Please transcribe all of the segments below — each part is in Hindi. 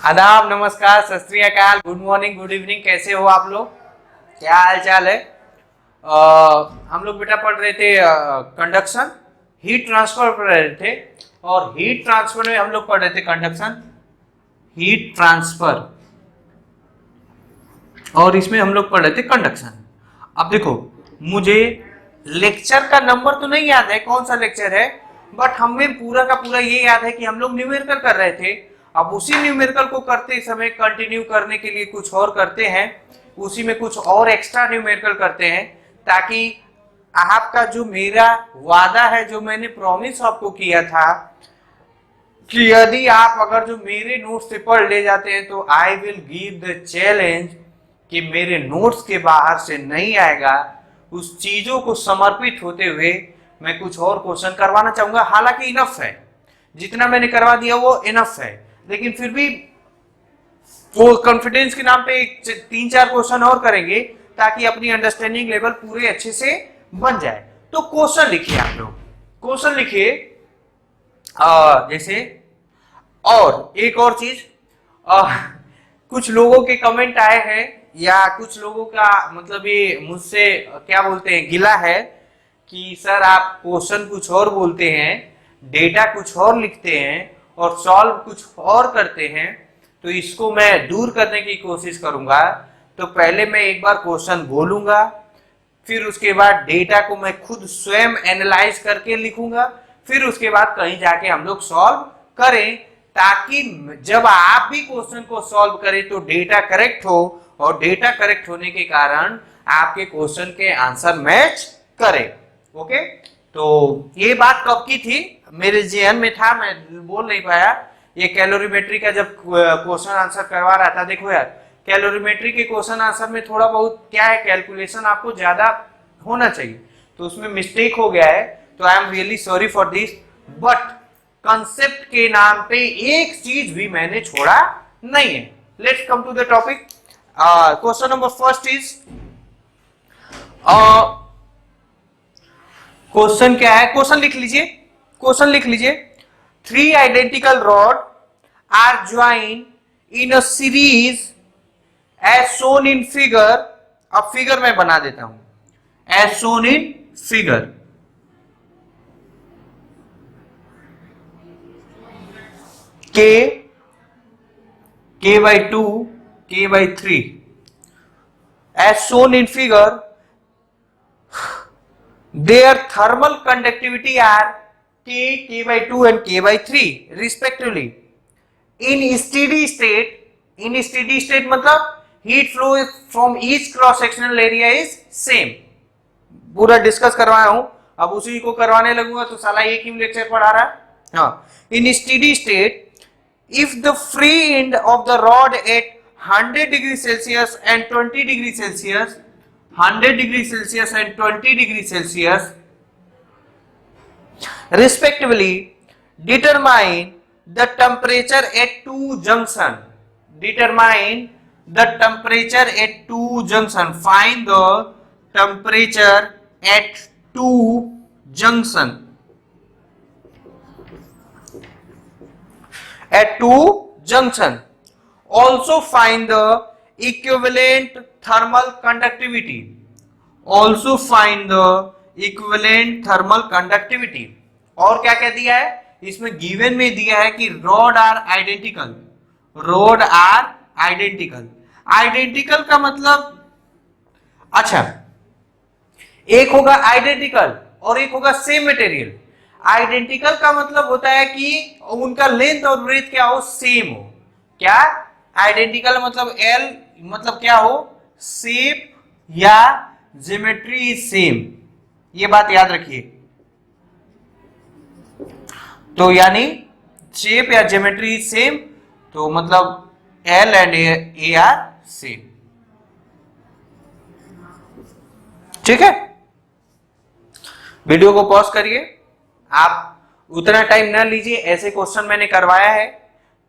आदाब, नमस्कार, सत श्री अकाल, गुड मॉर्निंग, गुड इवनिंग। कैसे हो आप लोग? क्या हाल चाल है? हम लोग बेटा पढ़ रहे थे कंडक्शन, हीट ट्रांसफर पढ़ रहे थे। और हीट ट्रांसफर में हम लोग पढ़ रहे थे कंडक्शन, हीट ट्रांसफर, और इसमें हम लोग पढ़ रहे थे कंडक्शन। अब देखो, मुझे लेक्चर का नंबर तो नहीं याद है कौन सा लेक्चर है, बट हमें पूरा का पूरा ये याद है कि हम लोग न्यूमेरिकल कर रहे थे। अब उसी न्यूमेरिकल को करते समय कंटिन्यू करने के लिए कुछ और करते हैं, उसी में कुछ और एक्स्ट्रा न्यूमेरिकल करते हैं, ताकि आपका जो मेरा वादा है, जो मैंने प्रॉमिस आपको किया था कि यदि आप अगर जो मेरे नोट्स से पढ़ ले जाते हैं तो I will give the challenge कि मेरे नोट्स के बाहर से नहीं आएगा, उस चीजों को समर्पित होते हुए मैं कुछ और क्वेश्चन करवाना चाहूंगा। हालांकि इनफ है, जितना मैंने करवा दिया वो इनफ है, लेकिन फिर भी वो कॉन्फिडेंस के नाम पे 3-4 क्वेश्चन और करेंगे ताकि अपनी अंडरस्टैंडिंग लेवल पूरे अच्छे से बन जाए। तो क्वेश्चन लिखिए, आप लोग क्वेश्चन लिखिए। जैसे, और एक और चीज, कुछ लोगों के कमेंट आए हैं या कुछ लोगों का मतलब ये मुझसे क्या बोलते हैं, गिला है कि सर आप क्वेश्चन कुछ और बोलते हैं, डेटा कुछ और लिखते हैं और सॉल्व कुछ और करते हैं। तो इसको मैं दूर करने की कोशिश करूंगा। तो पहले मैं एक बार क्वेश्चन बोलूंगा, फिर उसके बाद डेटा को मैं खुद स्वयं एनालाइज करके लिखूंगा, फिर उसके बाद कहीं जाके हम लोग सॉल्व करें, ताकि जब आप भी क्वेश्चन को सॉल्व करें तो डेटा करेक्ट हो, और डेटा करेक्ट होने के कारण आपके क्वेश्चन के आंसर मैच करे। ओके, तो ये बात कब की थी, मेरे जेहन में था, मैं बोल नहीं पाया। ये कैलोरीमेट्री का जब क्वेश्चन आंसर करवा रहा था, देखो यार, कैलोरीमेट्री के क्वेश्चन आंसर में थोड़ा बहुत क्या है, कैलकुलेशन आपको ज्यादा होना चाहिए, तो उसमें मिस्टेक हो गया है। तो I am really sorry for this, but concept के नाम पे एक चीज भी मैंने छोड़ा नहीं है। Let's come to the topic. Question number first is, question क्या है, क्वेश्चन लिख लीजिए, क्वेश्चन लिख लीजिए। 3 identical rod are join in a series as shown in figure. अब फिगर मैं बना देता हूं, as shown in figure. k/2, k/3 as shown in figure, their thermal conductivity are k/2 and k/3 respectively. In steady state मतलब heat flow from each cross sectional area is same. पूरा डिस्कस करवाया हूं, अब उसी को करवाने लगूंगा तो साला एक ही लेक्चर पढ़ा रहा है। हाँ, in steady state, if the free end of the rod at 100 degrees Celsius and 20 degrees Celsius, 100 degrees Celsius and 20 degrees Celsius respectively, determine the temperature at two junction. Determine the temperature at two junction. Find the temperature at two junction. At two junction. Also find the equivalent thermal conductivity. Also find the equivalent thermal conductivity. और क्या क्या दिया है इसमें, गिवन में दिया है कि rod are identical, rod are identical. Identical का मतलब, अच्छा, एक होगा आइडेंटिकल और एक होगा सेम मटेरियल। आइडेंटिकल का मतलब होता है कि उनका लेंथ और ब्रेथ क्या हो, सेम हो। क्या आइडेंटिकल मतलब एल मतलब क्या हो, शेप या ज्योमेट्री सेम, ये बात याद रखिए। तो यानी शेप या ज्योमेट्री सेम, तो मतलब L and A R same. ठीक है, वीडियो को पॉज करिए, आप उतना टाइम ना लीजिए। ऐसे क्वेश्चन मैंने करवाया है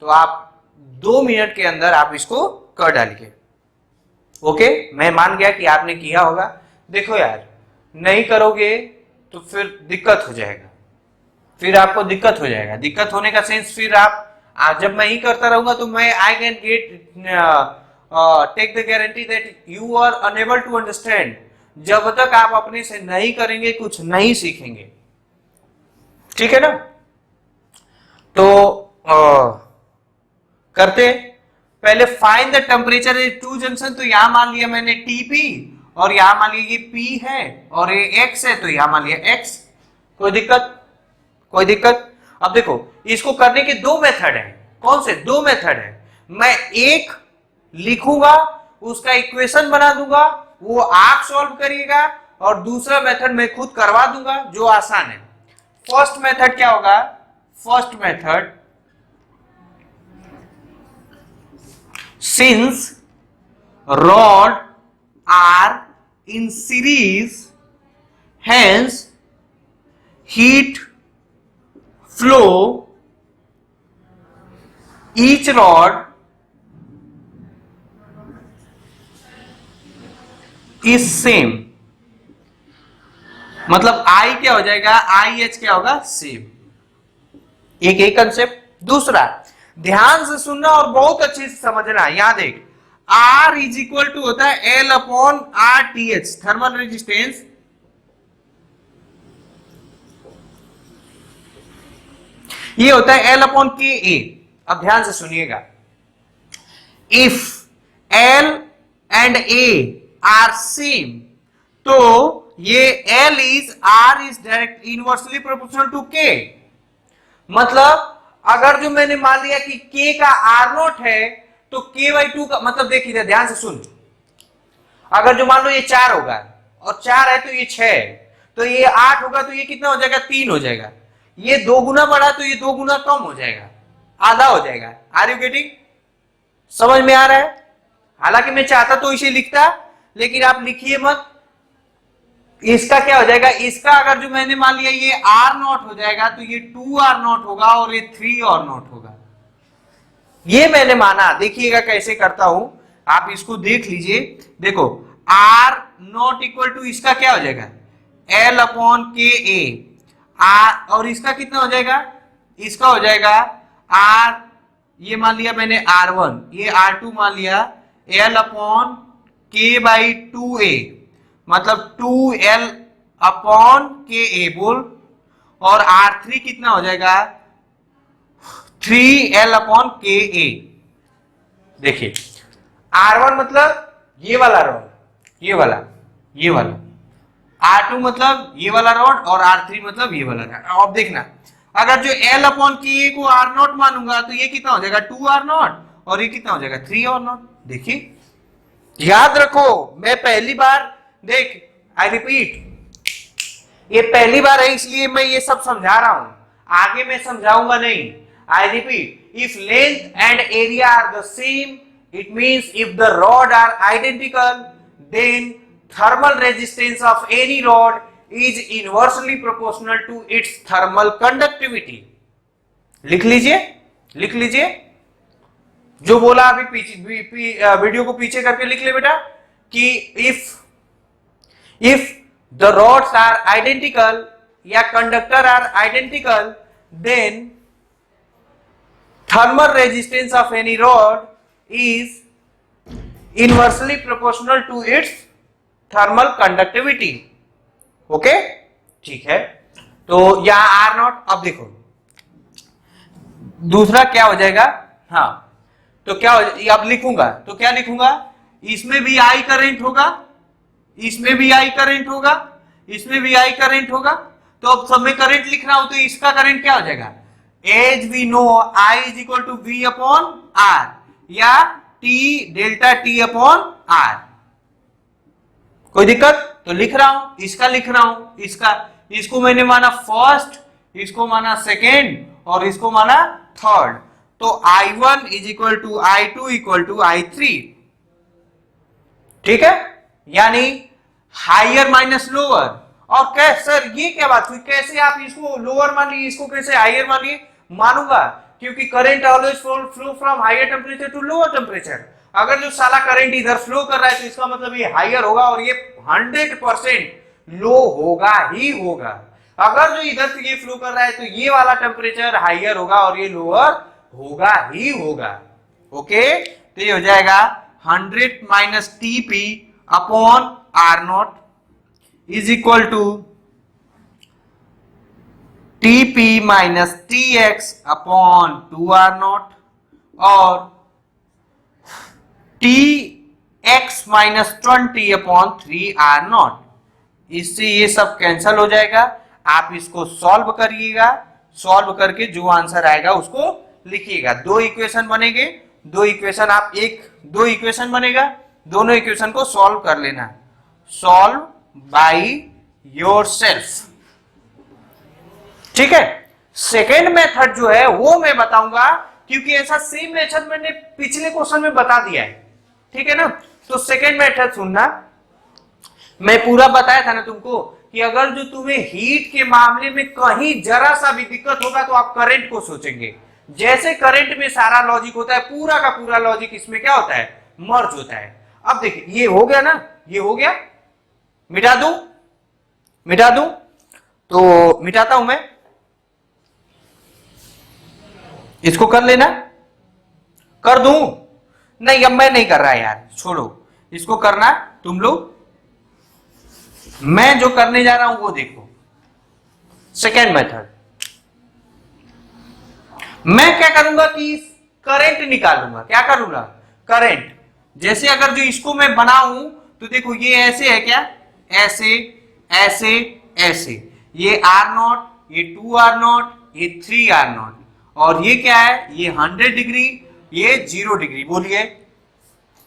तो आप 2 मिनट के अंदर आप इसको कर डालिए। ओके, मैं मान गया कि आपने किया होगा। देखो यार, नहीं करोगे तो फिर दिक्कत हो जाएगा, फिर आपको दिक्कत हो जाएगा। दिक्कत होने का सेंस, फिर आप जब मैं ही करता रहूंगा तो मैं I can get take the guarantee that you are unable to understand. जब तक आप अपने से नहीं करेंगे कुछ नहीं सीखेंगे, ठीक है ना। तो करते पहले find the temperature is to junction. तो यहां मान लिया मैंने टीपी और यहां मान लिया ये पी है और ये एक्स है, तो यहां मान लिया एक्स। कोई दिक्कत? कोई दिक्कत? अब देखो इसको करने के दो मेथड है। कौन से दो मेथड है? मैं एक लिखूंगा, उसका इक्वेशन बना दूंगा, वो आप सॉल्व करिएगा, और दूसरा मेथड मैं खुद करवा दूंगा जो आसान है। फर्स्ट मेथड क्या होगा? First method, since rod are in series, hence heat flow each rod is same। मतलब I क्या हो जाएगा? IH क्या होगा? सेम। एक कंसेप्ट। दूसरा ध्यान से सुनना और बहुत अच्छे से समझना। यहां देख, R इज इक्वल टू होता है L upon R T H, thermal resistance. ये होता है L अपॉन के ए। अब ध्यान से सुनिएगा, if L and A are same, तो ये L is R is direct inversely proportional to K। मतलब अगर जो मैंने मान लिया कि K का R नॉट है तो K बाई 2 का मतलब देखिए ध्यान से सुन, अगर जो मान लो ये 4 होगा और 4 है तो ये 6 है, तो ये 8 होगा तो ये कितना हो जाएगा? 3 हो जाएगा। ये 2 गुना बढ़ा तो ये 2 गुना कम हो जाएगा, आधा हो जाएगा। Are you getting? समझ में आ रहा है? हालांकि मैं चाहता तो इसे लिखता, लेकिन आप लिखिए मत। इसका क्या हो जाएगा? इसका अगर जो मैंने मान लिया ये R नॉट हो जाएगा तो ये 2R नॉट होगा और ये 3R नॉट होगा। ये मैंने माना, देखिएगा कैसे करता हूं, आप इसको देख लीजिए। देखो R नॉट इक्वल टू इसका क्या हो जाएगा? L अपॉन के ए R, और इसका कितना हो जाएगा? इसका हो जाएगा R, ये मान लिया मैंने R1, ये R2 मान लिया, L अपॉन के बाई 2A, मतलब 2L अपॉन के ए बोल, और R3 कितना हो जाएगा? 3L अपॉन के ए। देखिए R1 मतलब ये वाला रॉड, ये वाला, ये वाला, R2 मतलब ये वाला रॉड, और R3 मतलब ये वाला रॉड। अब देखना, अगर जो L अपॉन के ए को R नॉट मानूंगा तो ये कितना हो जाएगा? 2R नॉट, और ये कितना हो जाएगा? 3R not. देखिए याद रखो, मैं पहली बार देख, आई रिपीट, ये पहली बार है इसलिए मैं ये सब समझा रहा हूं, आगे मैं समझाऊंगा नहीं। I repeat, if length and area are the same, it means if the rod are identical, then thermal resistance of any rod is inversely proportional to its thermal conductivity. लिख लीजिए, लिख लीजिए जो बोला अभी पीछे, वीडियो को पीछे करके लिख ले बेटा, कि if the rods are identical या conductor are identical, then thermal resistance of any rod is inversely proportional to its thermal conductivity। Okay, ठीक है। तो यहां R नॉट, अब देखो दूसरा क्या हो जाएगा? हाँ, तो क्या हो, अब लिखूंगा तो क्या लिखूंगा? इसमें भी I करंट होगा, इसमें भी I करंट होगा, इसमें भी I करंट होगा। तो अब सब में करंट लिख रहा हूं तो इसका करंट क्या हो जाएगा? As we know I is equal to V upon R, या T delta T upon R। कोई दिक्कत? तो लिख रहा हूं, इसका लिख रहा हूं, इसका, इसको मैंने माना फर्स्ट, इसको माना सेकेंड, और इसको माना थर्ड। तो I1 is equal to I2 equal to I3। ठीक है, यानी हायर माइनस लोअर। और कैसे सर ये क्या बात हुई? कैसे आप इसको लोअर मान लिए, इसको कैसे हायर मान लिए? मानूंगा, क्योंकि current always flow from higher temperature to lower temperature. अगर जो साला करंट इधर फ्लो कर रहा है तो इसका मतलब ये हायर होगा, और ये 100% लो होगा ही होगा। अगर जो इधर से ये फ्लो कर रहा है तो ये वाला टेम्परेचर हायर होगा और ये लोअर होगा ही होगा। ओके, तो ये हो जाएगा 100 minus T P upon R naught is equal to T P minus T X upon 2r0 और T x minus 20 upon 3r0। इससे ये सब कैंसल हो जाएगा। आप इसको सॉल्व करिएगा, सॉल्व करके जो आंसर आएगा उसको लिखिएगा। दो इक्वेशन बनेंगे, दो इक्वेशन आप दो इक्वेशन बनेगा, दोनों इक्वेशन को सॉल्व कर लेना, सॉल्व बाय योरसेल्फ। ठीक है। सेकेंड मेथड जो है वो मैं बताऊंगा, क्योंकि ऐसा सेम मेथड मैंने पिछले क्वेश्चन में बता दिया है। ठीक है ना, तो सेकेंड मेथड सुनना। मैं पूरा बताया था ना तुमको कि अगर जो तुम्हें हीट के मामले में कहीं जरा सा भी दिक्कत होगा तो आप करंट को सोचेंगे। जैसे करंट में सारा लॉजिक होता है, पूरा का पूरा लॉजिक इसमें क्या होता है, मर्ज होता है। अब देखिए ये हो गया ना, ये हो गया, मिटा दूं, मिटा दूं, तो मिटाता हूं मैं, इसको कर लेना, कर दूं, नहीं अब मैं नहीं कर रहा यार, छोड़ो, इसको करना तुम लोग, मैं जो करने जा रहा हूं वो देखो। सेकेंड मेथड, मैं क्या करूंगा कि करंट निकालूंगा। क्या करूंगा, करंट। जैसे अगर जो इसको मैं बनाऊं तो देखो ये ऐसे है क्या, ऐसे ऐसे ऐसे, ये R0, ये 2r0, ये 3r0, और ये क्या है, ये 100 डिग्री, ये 0 डिग्री। बोलिए,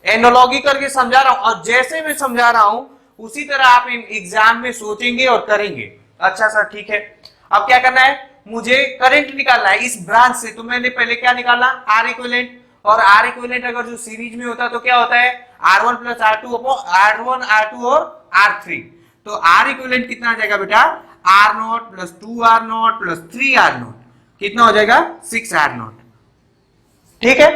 एनालॉजी करके समझा रहा हूं, और जैसे मैं समझा रहा हूं उसी तरह आप एग्जाम में सोचेंगे और करेंगे। अच्छा सर ठीक है, अब क्या करना है, मुझे करंट निकालना है इस ब्रांच से। तो मैंने पहले क्या निकालना, आर इक्विवेलेंट, और आर इक्विवेलेंट अगर जो सीरीज में होता है तो क्या होता है, R1 plus R2 upon R1 R2 और R3। तो आर इक्विवेलेंट कितना आ जाएगा बेटा, R0 plus 2r0 plus 3r0, कितना हो जाएगा, 6r0। ठीक है।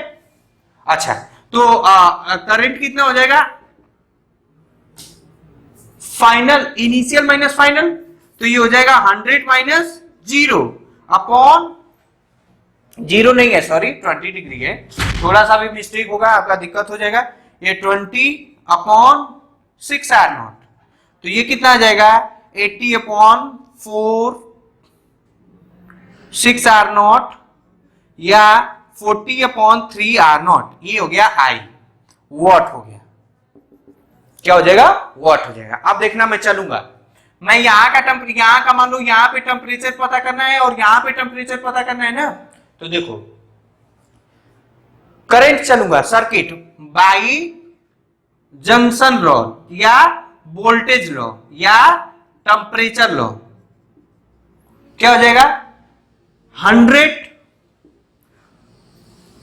अच्छा, तो करंट कितना हो जाएगा, फाइनल, इनिशियल माइनस फाइनल, तो ये हो जाएगा 100 माइनस 0 अपॉन 0 नहीं है, सॉरी 20 डिग्री है, थोड़ा सा भी मिस्टेक होगा आपका दिक्कत हो जाएगा। ये 20 अपॉन 6r0, तो ये कितना आ जाएगा, 80 अपॉन 4 6r0 या 40 अपॉन 3r0, ये हो गया आई, वॉट हो गया। क्या हो जाएगा, वॉट हो जाएगा। अब देखना, मैं चलूंगा, मैं यहां का टेम्परेचर, यहां का मान लो यहां पे टेम्परेचर पता करना है और यहां पे टेम्परेचर पता करना है ना। तो देखो करंट चलूंगा, सर्किट बाय जंक्शन लॉ या वोल्टेज लॉ या टेम्परेचर लॉ, क्या हो जाएगा, 100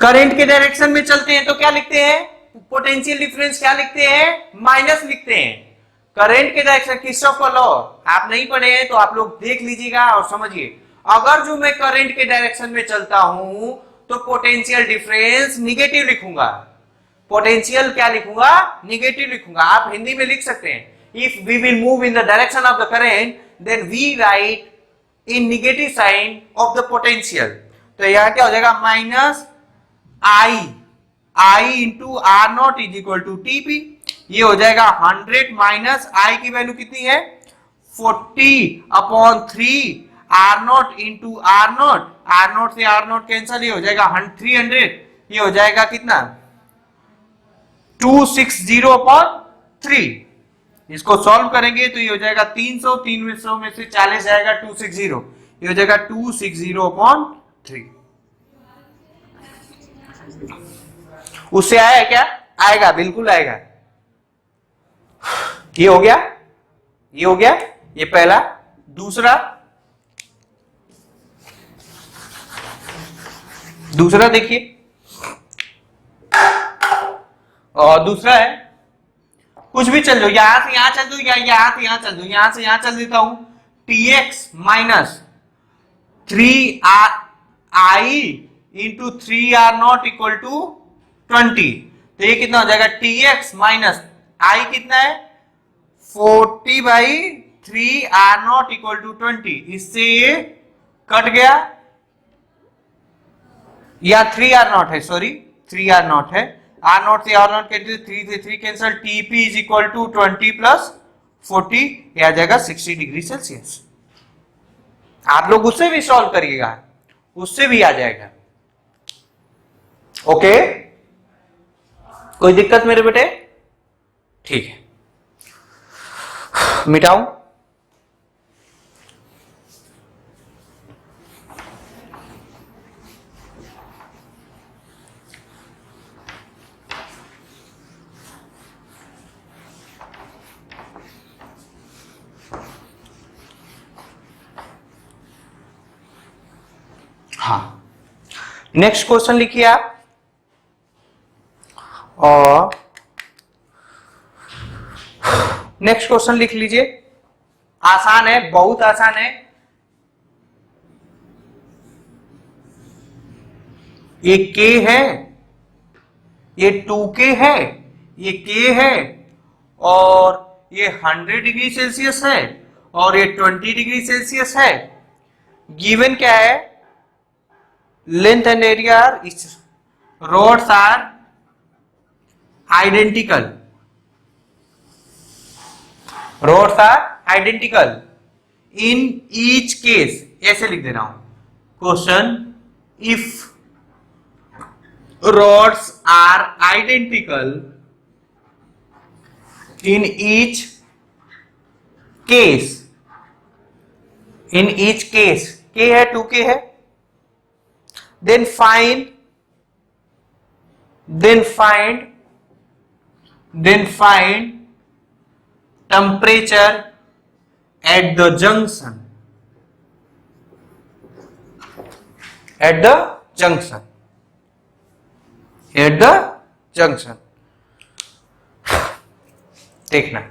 करंट के डायरेक्शन में चलते हैं तो क्या लिखते हैं, पोटेंशियल डिफरेंस क्या लिखते हैं, माइनस लिखते हैं। करंट के डायरेक्शन, किरचॉफ का लॉ आप नहीं पढ़े हैं तो आप लोग देख लीजिएगा और समझिए। अगर जो मैं करंट के डायरेक्शन में चलता हूं तो पोटेंशियल डिफरेंस निगेटिव लिखूंगा। पोटेंशियल क्या लिखूंगा, निगेटिव लिखूंगा। आप हिंदी में लिख सकते हैं, if we will move in the direction of the current then we write in negative sign of the potential. तो यहां क्या हो जाएगा, minus I into R0 is equal to TP। ये हो जाएगा 100 माइनस I की वैल्यू कितनी है, 40 upon 3 R0 into R0, R0 से R0 कैंसल, ये हो जाएगा 300, ये हो जाएगा कितना, 260 अपॉन 3। इसको सॉल्व करेंगे तो ये हो जाएगा 300, 300 में से 40 जाएगा 260, ये हो जाएगा 260 अपॉन 3। उससे आया क्या, आएगा, बिल्कुल आएगा। ये हो गया, ये हो गया, ये पहला। दूसरा देखिए, और दूसरा है, कुछ भी चल दो, यहां से यहां चल दो या यहां से यहां चल दो, यहां से यहां चल देता हूं, tx minus 3i into 3r0 equal to 20। तो ये कितना हो जाएगा, tx माइनस i कितना है, 40 बाई 3r0 इक्वल टू 20। इससे ये कट गया, या 3 आर नॉट है, सॉरी 3 आर नॉट है, आर नॉट से आर नॉट कैंसिल, 3 से 3 cancel, TP is equal to 20 plus 40, यह आ जाएगा 60 डिग्री सेल्सियस। आप लोग उससे भी सॉल्व करिएगा, उससे भी आ जाएगा। ओके, कोई दिक्कत मेरे बेटे? ठीक है, मिटाऊं? हाँ, नेक्स्ट क्वेश्चन लिखिए आप। और नेक्स्ट क्वेश्चन लिख लीजिए, आसान है, बहुत आसान है। ये के है, ये 2k है, ये k है, और ये 100 डिग्री सेल्सियस है, और ये 20 डिग्री सेल्सियस है। गिवन क्या है? Length and area rods are identical, rods are identical in each case। ऐसे लिख दे रहा हूं question, if rods are identical in each case, in each case, k है 2k है, then find temperature at the junction, at the junction, at the junction। देखना,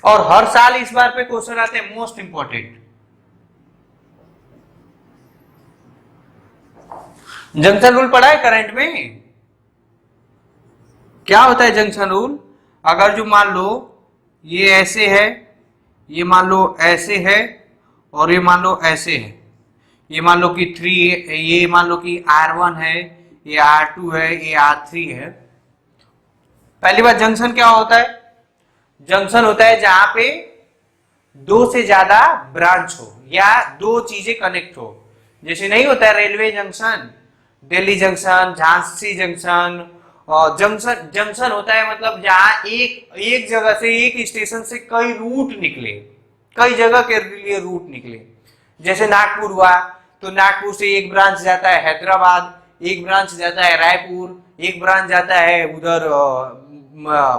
और हर साल इस बार पे क्वेश्चन आते हैं, मोस्ट इंपॉर्टेंट। जंक्शन रूल पढ़ा है करंट में? क्या होता है जंक्शन रूल? अगर जो मान लो ये ऐसे है, ये मान लो ऐसे है, और ये मान लो ऐसे है, ये मान लो कि 3, ये मान लो कि R1 है, ये R2 है, ये R3 है। पहली बात, जंक्शन क्या होता है? जंक्शन होता है जहां पे दो से ज्यादा ब्रांच हो या दो चीजें कनेक्ट हो। जैसे नहीं होता है railway junction, Delhi junction, Jhansi junction, और जंक्शन होता है मतलब जहां एक जगह से, एक स्टेशन से कई रूट निकले, कई जगह के लिए रूट निकले। जैसे नागपुर हुआ तो नागपुर से एक ब्रांच जाता है हैदराबाद, एक ब्रांच जाता है रायपुर, एक ब्रांच जाता है उधर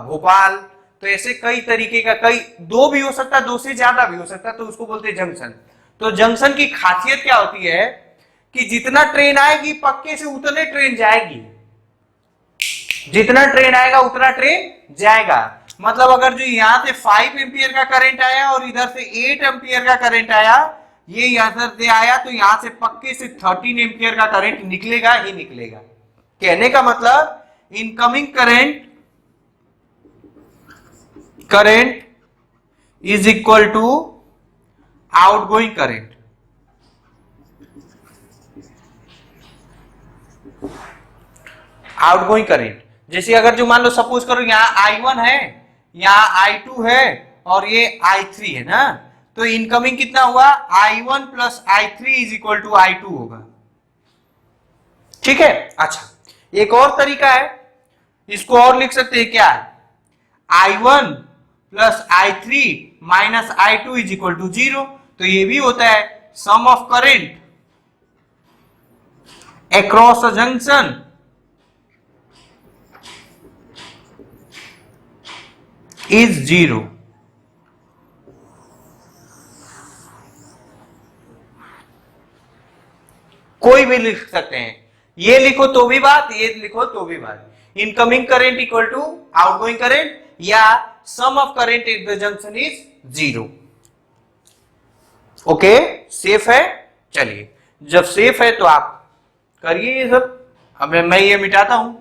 भोपाल। तो ऐसे कई तरीके का, कई दो भी हो सकता है, दो से ज्यादा भी हो सकता है, तो उसको बोलते हैं जंक्शन। तो जंक्शन की खासियत क्या होती है कि जितना ट्रेन आएगी पक्के से उतने ट्रेन जाएगी, जितना ट्रेन आएगा उतना ट्रेन जाएगा। मतलब अगर जो यहां से 5 एम्पियर का करंट आया और इधर से 8 एम्पियर का करंट आया, ये यहां से आया, तो यहां से पक्के से 13 एम्पियर का करंट निकलेगा ही निकलेगा। कहने का मतलब incoming current is equal to outgoing current. Outgoing current, जैसे अगर जो मान लो सपोज करो यहाँ I1 है, यहाँ I2 है, और ये I3 है ना, तो इनकमिंग कितना हुआ? I1 plus I3 is equal to I2 होगा। ठीक है। अच्छा, एक और तरीका है, इसको और लिख सकते हैं क्या? I1 plus I3 minus I2 is equal to 0। तो ये भी होता है sum of current across a junction is 0। कोई भी लिख सकते हैं, ये लिखो तो भी बात, ये लिखो तो भी बात। Incoming current equal to outgoing current, या sum of current at the junction is 0। Okay, safe है? चलिए, जब सेफ है तो आप करिए ये सब। अब मैं ये मिटाता हूं।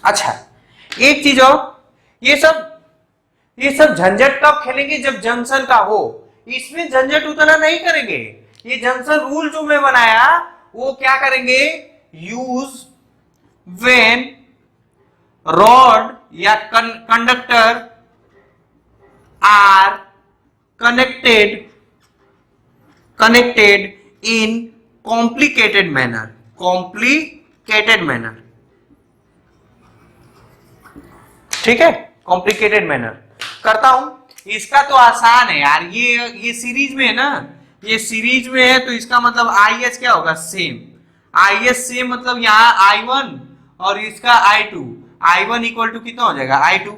अच्छा, एक चीज और, ये सब झंझट कब खेलेंगे, जब जंक्शन का हो। इसमें झंझट उतना नहीं करेंगे। ये जंक्शन रूल जो मैं बनाया वो क्या करेंगे, यूज व्हेन रॉड या conductor are connected in complicated manner. ठीक है, कॉम्प्लिकेटेड मैनर करता हूं। इसका तो आसान है यार, ये सीरीज में है ना, ये सीरीज में है तो इसका मतलब आई एच क्या होगा, सेम। आई एच सेम मतलब यहाँ I1 और इसका I2, I1 इक्वल टू कितना हो जाएगा I2,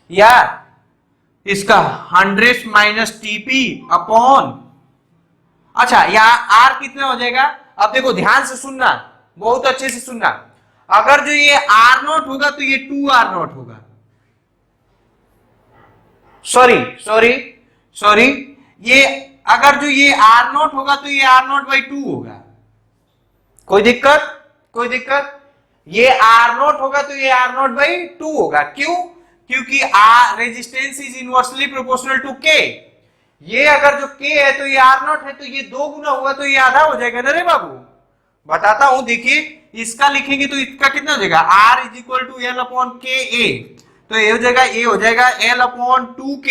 या इसका 100 माइनस टीपी अपॉन, अच्छा यहाँ R कितना हो जाएगा। अब देखो ध्यान से सुनना, बहुत अच्छे से सुनना, अगर जो ये R0 होगा तो ये 2R0 होगा। सॉरी, ये अगर जो ये R0 होगा तो ये R0/2 होगा। कोई दिक्कत, ये R0 होगा तो ये R0/2 होगा। क्यों? क्योंकि resistance is inversely proportional to K। ये अगर जो K है तो ये R0 है, तो ये 2 गुना हुआ तो ये आधा हो जाएगा ना रे बाबू। बताता हूं, देखिए इसका लिखेंगे तो इसका कितना हो जाएगा, R is equal to L/KA, तो ये हो जाएगा L/2K,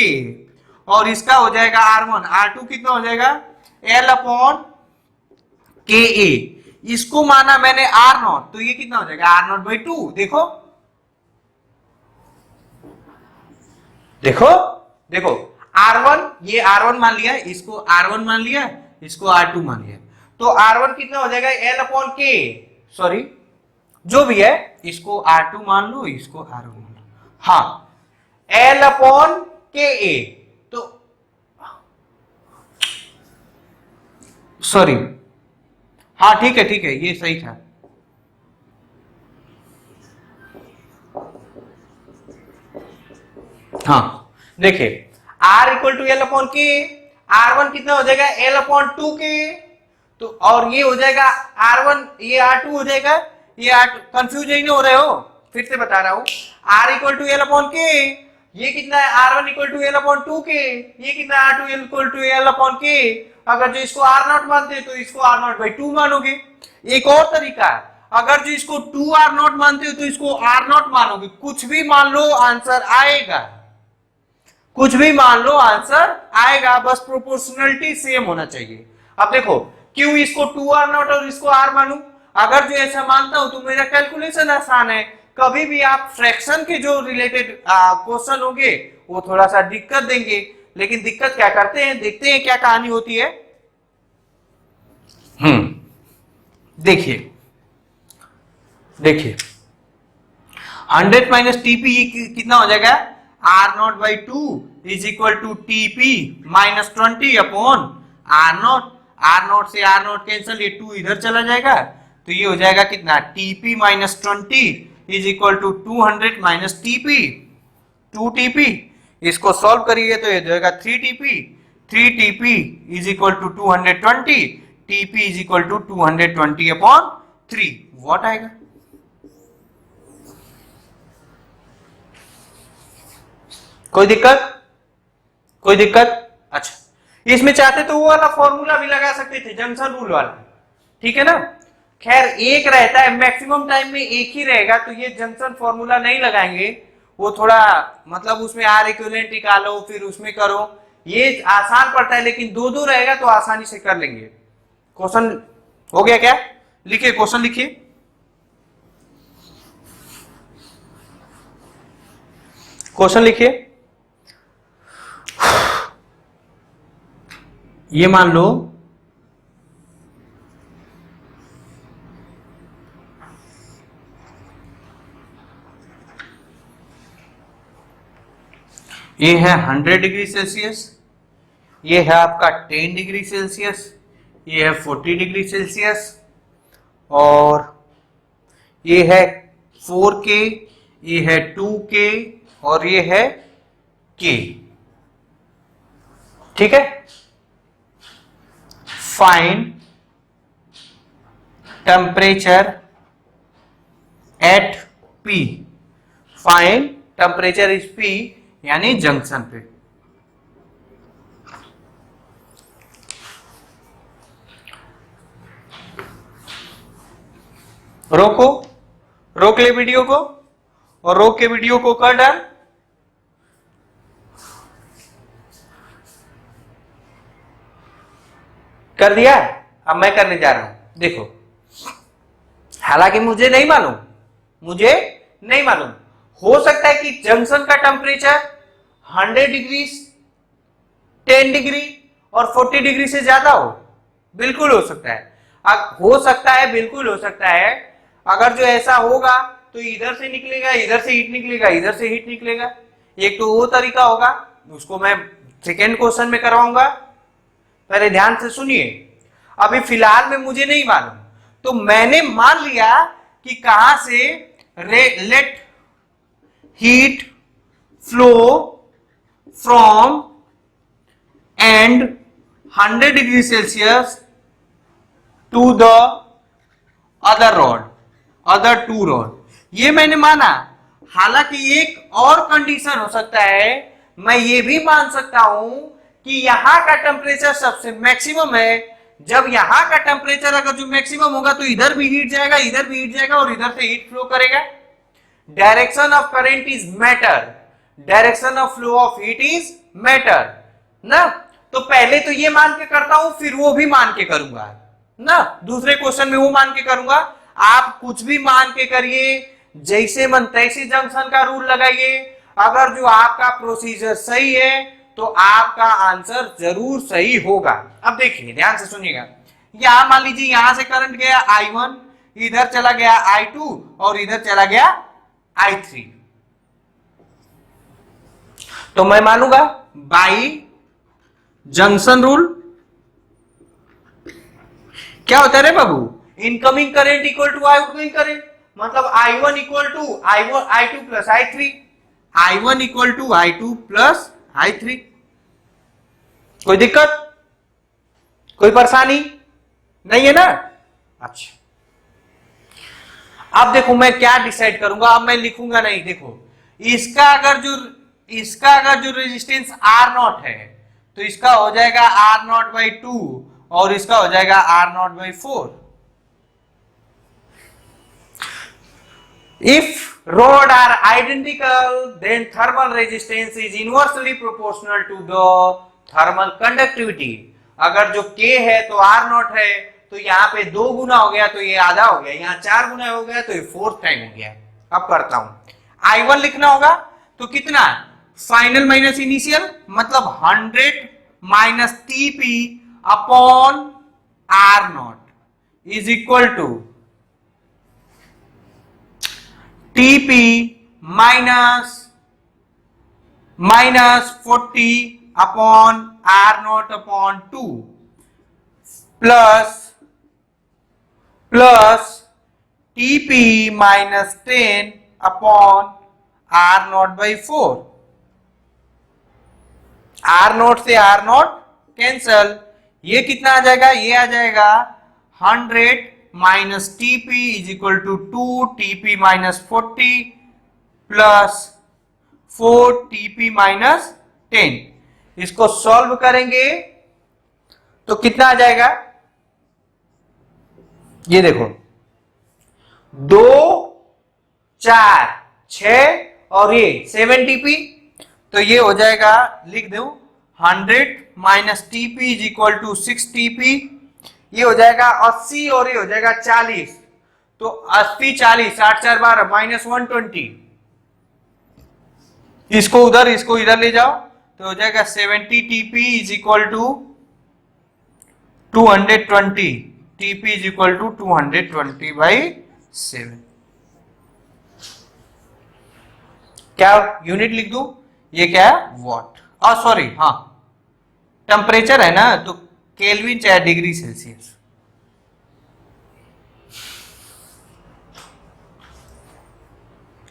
और इसका हो जाएगा R1, R2 कितना हो जाएगा L/KA। इसको माना मैंने R0, तो ये कितना हो जाएगा R0/2। देखो R1, ये R1 मान लिया, इसको R1 मान लिया, इसको R2 मान लिया, तो R1 कितना हो जाएगा L/K, सॉरी जो भी है, इसको R2 मान लो, इसको R1 मान लो, हाँ L/KA। तो सॉरी, हाँ ठीक है, ये सही था। हाँ देखिए, R equal to L/K, R1 कितना हो जाएगा L/2K, तो और ये हो जाएगा R1, ये R2 हो जाएगा, ये R2, कंफ्यूज नहीं हो रहे हो, फिर से बता रहा हूं, R इक्वल टू L/K, ये कितना है R1 इक्वल टू L/2K, ये कितना है R2 इक्वल टू L/K। अगर जो इसको R0 मानते हैं तो इसको R0/2 मानोगे। एक और तरीका है, अगर जो इसको 2R0 मानते हो तो इसको R0 मानोगे, कुछ भी मान लो आंसर आएगा, बस प्रोपोर्शनलिटी सेम होना चाहिए। अब देखो, क्यों इसको 2R0 और इसको R मानू, अगर जो ऐसा मानता हूं तो मेरा कैलकुलेशन आसान है। कभी भी आप फ्रैक्शन के जो रिलेटेड क्वेश्चन होंगे वो थोड़ा सा दिक्कत देंगे, लेकिन दिक्कत क्या करते हैं, देखते हैं क्या कहानी होती है। देखिए 100 माइनस टीपी कितना हो जाएगा, R0/2 is equal to TP minus 20 upon R0। R0 से R0 कैंसिल, ये 2 इधर चला जाएगा, तो ये हो जाएगा कितना, TP minus 20 is equal to 200 minus TP, 2TP। इसको सॉल्व करिए तो ये जाएगा 3TP, 3TP is equal to 220, TP is equal to 220 upon 3। What आएगा, कोई दिक्कत। अच्छा, इसमें चाहते तो वो वाला फॉर्मूला भी लगा सकते थे, जंक्शन रूल वाला, ठीक है ना। खैर एक रहता है, मैक्सिमम टाइम में एक ही रहेगा, तो ये जंक्शन फॉर्मूला नहीं लगाएंगे, वो थोड़ा मतलब उसमें R इक्विवेलेंट निकालो फिर उसमें करो, ये आसान पड़ता है, लेकिन दो रहेगा तो आसानी से कर लेंगे। क्वेश्चन हो गया क्या, लिखिए क्वेश्चन लिखिए। क्वेश्चन लिखिए, ये मान लो ये है 100 डिग्री सेल्सियस, ये है आपका 10 डिग्री सेल्सियस, ये है 40 डिग्री सेल्सियस, और ये है 4K, ये है 2K, और ये है K, ठीक है। Find temperature at P, find temperature is P, यानी जंक्शन पे। रोको, रोक ले वीडियो को, और रोक के वीडियो को कर डाल। कर दिया? अब मैं करने जा रहा हूं। देखो, हालांकि मुझे नहीं मालूम, हो सकता है कि जंक्शन का टेम्परेचर 100 डिग्री, 10 डिग्री और 40 डिग्री से ज्यादा हो। बिल्कुल हो सकता है, बिल्कुल हो सकता है। अगर जो ऐसा होगा तो इधर से निकलेगा, इधर से हीट निकलेगा, इधर से हीट निकलेगा। एक तो वो तरीका होगा, उसको मैं सेकेंड क्वेश्चन में करवाऊंगा। पहले ध्यान से सुनिए। अभी फिलहाल में मुझे नहीं मालूम, तो मैंने मान लिया कि कहां से let heat flow from and 100 degree Celsius to the other to rod, ये मैंने माना। हालांकि एक और कंडीशन हो सकता है, मैं ये भी मान सकता हूं कि यहां का टेम्परेचर सबसे मैक्सिमम है। जब यहां का टेम्परेचर अगर जो मैक्सिमम होगा तो इधर भी हीट जाएगा, इधर भी हीट जाएगा और इधर से हीट फ्लो करेगा। Direction of current is matter, direction of flow of heat is matter ना। तो पहले तो ये मान के करता हूं, फिर वो भी मान के करूंगा ना। दूसरे क्वेश्चन में वो मान के करूंगा। आप कुछ भी मान के करिए, जैसे मन तैसे जंक्शन का रूल लगाइए। अगर जो आपका प्रोसीजर सही है तो आपका आंसर जरूर सही होगा। अब देखिए, ध्यान से सुनिएगा। यहां मान लीजिए यहां से करंट गया I1, इधर चला गया I2 और इधर चला गया I3। तो मैं मानूंगा बाई जंक्शन रूल। क्या होता है रे बाबू? Incoming current equal to outgoing current, मतलब I1 equal to I2 plus I3, I1 equal to I2 plus I3। कोई दिक्कत, कोई परेशानी नहीं है ना? अच्छा, अब देखो मैं क्या डिसाइड करूंगा। अब मैं लिखूंगा नहीं। देखो, इसका अगर जो रेजिस्टेंस R0 है तो इसका हो जाएगा R0/2 और इसका हो जाएगा R0/4। If rod are identical, then thermal resistance is inversely proportional to the thermal conductivity। अगर जो K है तो R0 है, तो यहाँ पे 2 गुना हो गया तो ये आधा हो गया, यहाँ 4 गुना हो गया तो ये 4th टाइम हो गया। अब करता हूं, I1 लिखना होगा तो कितना, फाइनल माइनस इनिशियल, मतलब 100 minus TP upon R0 is equal to TP minus 40 upon R0 upon 2 plus TP minus 10 upon R0/4। R0 से R0 कैंसल, ये कितना आ जाएगा, ये आ जाएगा 100 minus TP is equal to 2 TP minus 40 plus 4 TP minus 10। इसको सॉल्व करेंगे तो कितना आ जाएगा, ये देखो 2 4 6 और ये 7 TP, तो ये हो जाएगा, लिख दो 100 minus TP is equal to 6 TP। ये हो जाएगा 80 और ये हो जाएगा 40, तो 80 40 8 4 12 माइनस 120। इसको इधर ले जाओ तो हो जाएगा 70 TP is equal to 220। TP is equal to 220/7। क्या यूनिट लिख दूं, ये क्या है, वॉट। सॉरी, हाँ टेम्परेचर है ना, तो केल्विन चाहे डिग्री सेल्सियस।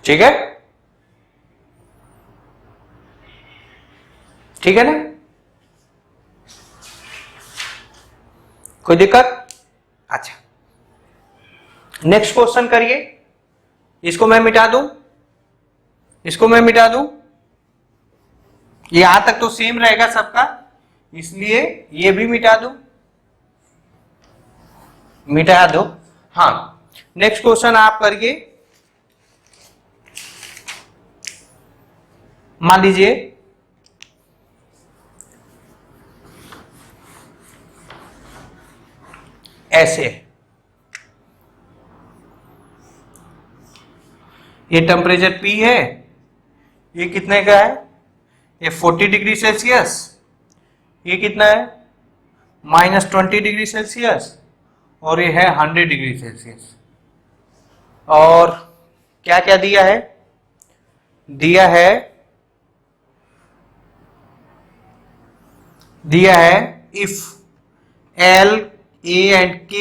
ठीक है, ठीक है ना, कोई दिक्कत? अच्छा, नेक्स्ट क्वेश्चन करिए। इसको मैं मिटा दूं, इसको मैं मिटा दूं, यहां तक तो सेम रहेगा सबका, इसलिए ये भी मिटा दो, मिटा दो। हाँ, नेक्स्ट क्वेश्चन आप करिए। मान लीजिए ऐसे, ये टेम्परेचर P है, ये कितने का है, ये 40 डिग्री सेल्सियस, ये कितना है -20 डिग्री सेल्सियस, और ये है 100 डिग्री सेल्सियस। और क्या क्या दिया है, दिया है if L, A and K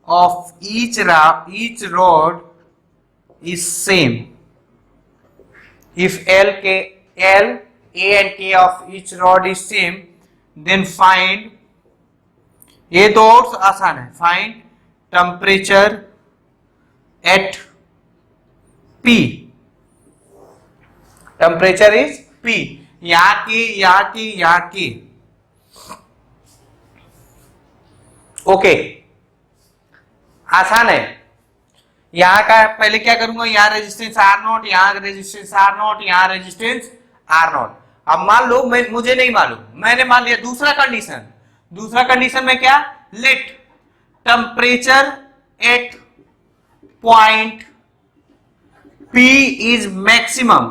of each rod is same, if L, A and K of each rod is same, then find, ये तो और आसान है, find temperature at P, temperature is P, यहाँ की ओके, आसान है। यहां का पहले क्या करूंगा, यहां रेजिस्टेंस R0, यहां रेजिस्टेंस R0, यहां रेजिस्टेंस R0। अब मान लो मुझे नहीं मालूम, मैंने मान लिया दूसरा कंडीशन में क्या, let temperature at point P is maximum,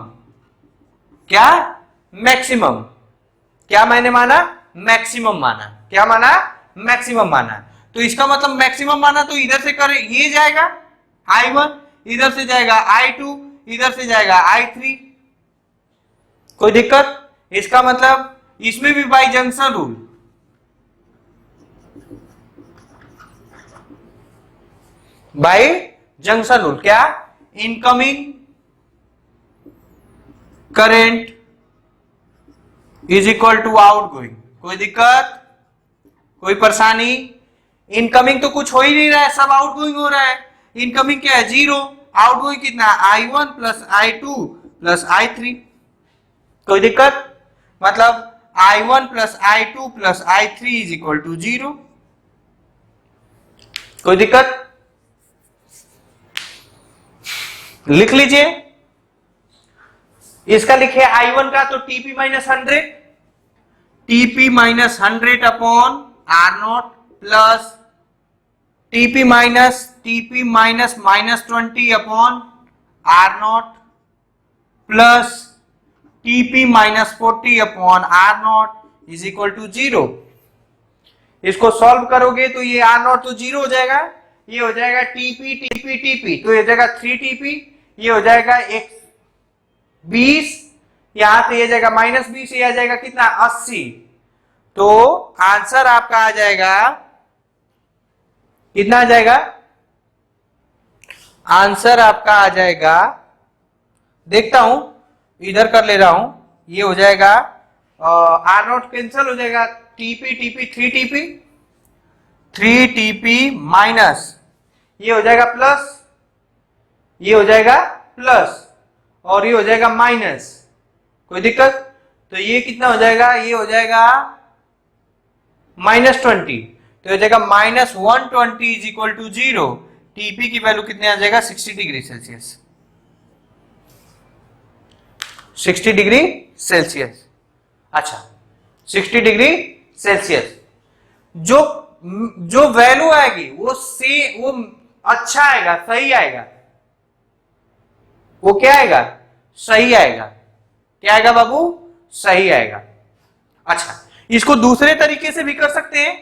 क्या मैक्सिमम, क्या मैंने माना मैक्सिमम माना, क्या माना मैक्सिमम माना। तो इसका मतलब मैक्सिमम माना तो इधर से करे ये जाएगा I1, इधर से जाएगा I2, इधर से जाएगा I3, कोई दिक्कत, इसका मतलब इसमें भी by junction rule, by junction rule, क्या incoming current is equal to outgoing, कोई दिक्कत, कोई परेशानी, इनकमिंग तो कुछ हो ही नहीं रहा है, सब आउटगोइंग हो रहा है, इनकमिंग क्या है 0, आउटगोइंग कितना I1 plus I2 plus I3, कोई दिक्कत, मतलब I1 plus I2 plus I3 is equal to 0, कोई दिक्कत, लिख लीजिए। इसका लिखे I1 का तो TP minus 100 upon R0 plus TP minus -20 upon R0 plus TP minus 40 upon R0 is equal to 0। इसको सॉल्व करोगे तो ये R0 तो 0 हो जाएगा, ये हो जाएगा TP तो ये हो जाएगा 3TP, ये हो जाएगा 20, यहां से ये जाएगा -20, ये आ जाएगा कितना 80। तो आंसर आपका आ जाएगा, कितना आ जाएगा, आंसर आपका आ जाएगा, देखता हूं इधर कर ले रहा हूं, ये हो जाएगा R0 कैंसिल हो जाएगा, TP 3TP माइनस, ये हो जाएगा प्लस, ये हो जाएगा प्लस, और ये हो जाएगा माइनस, कोई दिक्कत, तो ये कितना हो जाएगा, ये हो जाएगा -20, तो हो जाएगा -120 इज इक्वल टू 0। टीपी की वैल्यू कितने आ जाएगा 60 डिग्री सेल्सियस, 60 डिग्री सेल्सियस। अच्छा 60 डिग्री सेल्सियस, जो वैल्यू आएगी वो अच्छा आएगा, सही आएगा, वो क्या आएगा, सही आएगा, क्या आएगा बाबू, सही आएगा। अच्छा इसको दूसरे तरीके से भी कर सकते हैं,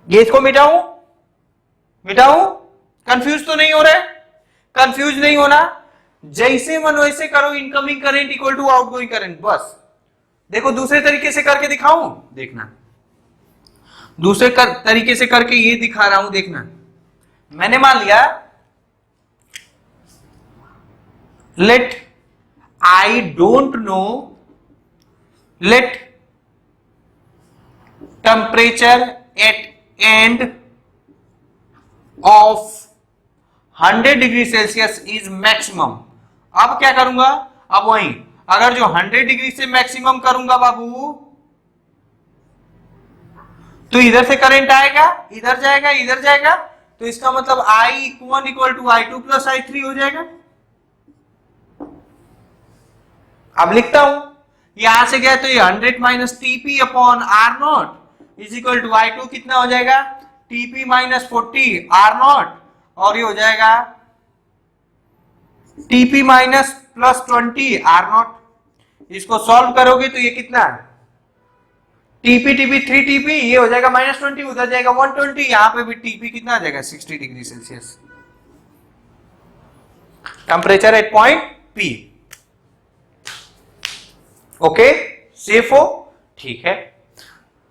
ये इसको मिटाऊं, कंफ्यूज तो नहीं हो रहा है, कंफ्यूज नहीं होना, जैसे मन वैसे करो, incoming current equal to outgoing current, बस। देखो दूसरे तरीके से करके दिखाऊं, देखना, दूसरे तरीके से करके ये दिखा रहा हूं, देखना। मैंने मान लिया let I don't know, let temperature at end of 100 degree Celsius is maximum, अब क्या करूंगा, अब वही अगर जो 100 डिग्री से मैक्सिमम करूंगा बाबू, तो इधर से करंट आएगा, इधर जाएगा, इधर जाएगा, तो इसका मतलब I1 equal to I2 plus I3 हो जाएगा। अब लिखता हूं, यहां से गया तो ये 100 minus TP upon R naught is equal to I2 कितना हो जाएगा, टीपी माइनस 40 आर नॉट, और ये हो जाएगा TP minus plus 20 R naught. इसको सॉल्व करोगे तो ये कितना है, टीपी टीपी 3 टीपी, ये हो जाएगा -20, उधर जाएगा 120, यहां पे भी टीपी कितना आ जाएगा 60 degree Celsius. Temperature at point P. Okay, safe हो, ठीक है।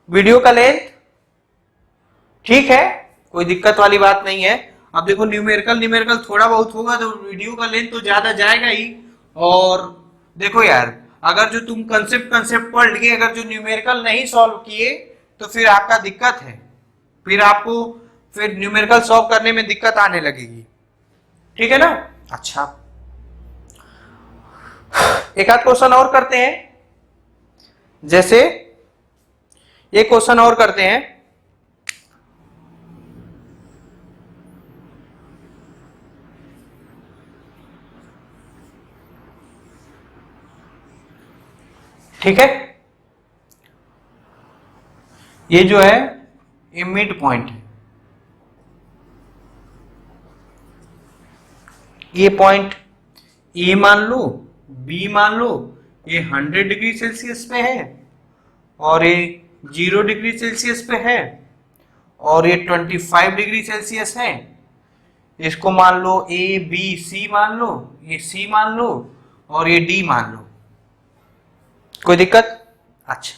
वीडियो का लेंथ ठीक है, कोई दिक्कत वाली बात नहीं है। अब देखो न्यूमेरिकल थोड़ा बहुत होगा तो वीडियो का लेंथ तो ज्यादा जाएगा ही। और देखो यार, अगर जो तुम कंसेप्ट पढ़ लिए, अगर जो न्यूमेरिकल नहीं सॉल्व किए तो फिर आपका दिक्कत है, फिर आपको फिर न्यूमेरिकल सॉल्व करने में दिक्कत आने लगेगी, ठीक है ना। अच्छा, एक आध क्वेश्चन और करते हैं, जैसे एक क्वेश्चन और करते हैं। ठीक है, ये जो है ये मिड पॉइंट है, ये पॉइंट ए मान लो, बी मान लो, ये 100 डिग्री सेल्सियस पे है और ये 0 डिग्री सेल्सियस पे है और ये 25 डिग्री सेल्सियस है। इसको मान लो ए बी सी मान लो, ये सी मान लो और ये डी मान लो, कोई दिक्कत। अच्छा,